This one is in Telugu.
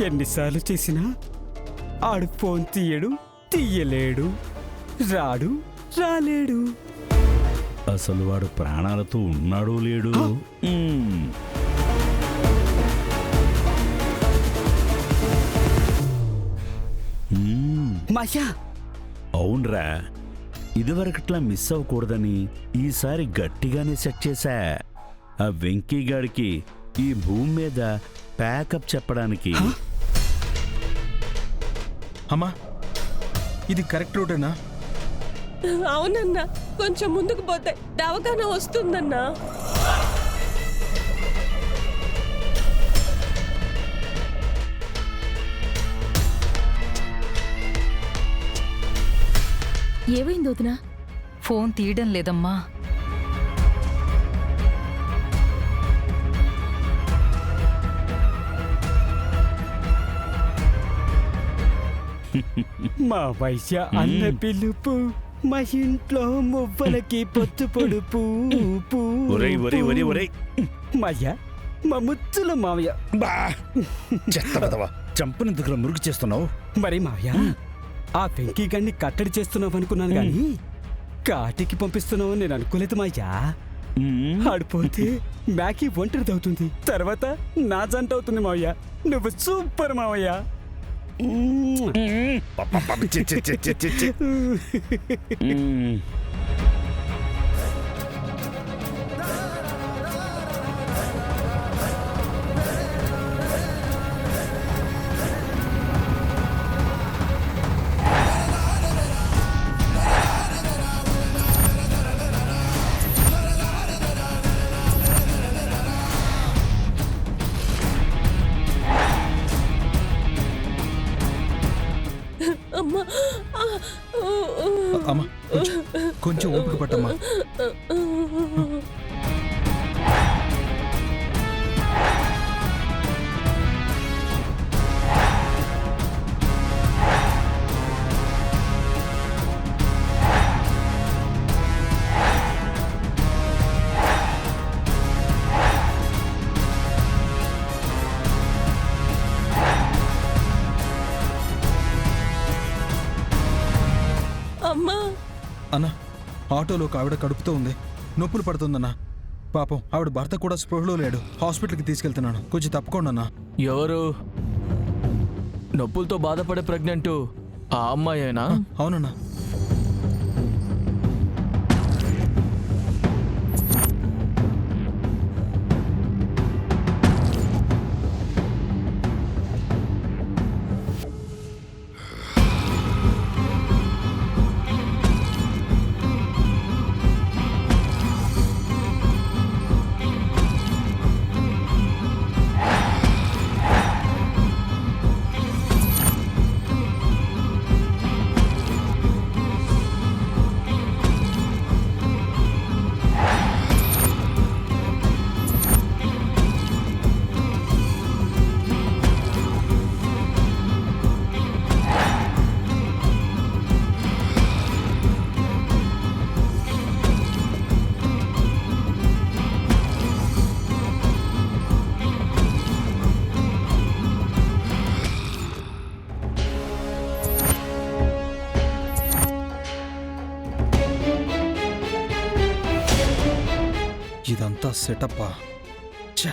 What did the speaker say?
ఎన్నిసార్లు చేసినా ఆడు ఫోన్ తీయలేడు, రాలేడు. అసలు వాడు ప్రాణాలతో ఉన్నాడో లేడు. మాయా, అవునరా, ఇదివరకట్లా మిస్ అవ్వకూడదని ఈసారి గట్టిగానే సెట్ చేశా. ఆ వెంకీగాడికి ఈ భూమి మీద ప్యాకప్ చెప్పడానికి. అమ్మా, ఇది కరెక్ట్ రూటేనా? అవునన్నా, కొంచెం ముందుకు పోతే దవాఖానా వస్తుందన్నా. ఏమైంది వదినా? ఫోన్ తీయడం లేదమ్మా. మా వైశ్య అన్న పిలుపు, మా ఇంట్లో మువ్వలకి పొత్తు పొడుపు. మాయా, మా ముచ్చుల మావయ్య. చంపనందుకు మురుగు చేస్తున్నావు. మరి మావయ్య, ఆ వెంకీ గన్ని కట్టడి చేస్తున్నావు అనుకున్నాను గాని కాటికి పంపిస్తున్నావు నేను అనుకోలేదు మాయ్యా. ఆడిపోతే మ్యాకీ ఒంటరిదవుతుంది, తర్వాత నా జంట అవుతుంది మావయ్య. నువ్వు సూపర్ మావయ్య. అమ్మా, కొంచెం ఓపిక పట్టమ్మా. అన్నా, ఆటోలో ఒక ఆవిడ కడుపుతో ఉంది, నొప్పులు పడుతుందన్నా. పాపం ఆవిడ భర్త కూడా స్పృహలో లేడు. హాస్పిటల్కి తీసుకెళ్తున్నాను, కొంచెం తప్పుకోండి అన్నా. ఎవరు? నొప్పులతో బాధపడే ప్రెగ్నెంట్ ఆ అమ్మాయేనా? అవునన్నా. ఇదంతా సెటప్పా? ఛే!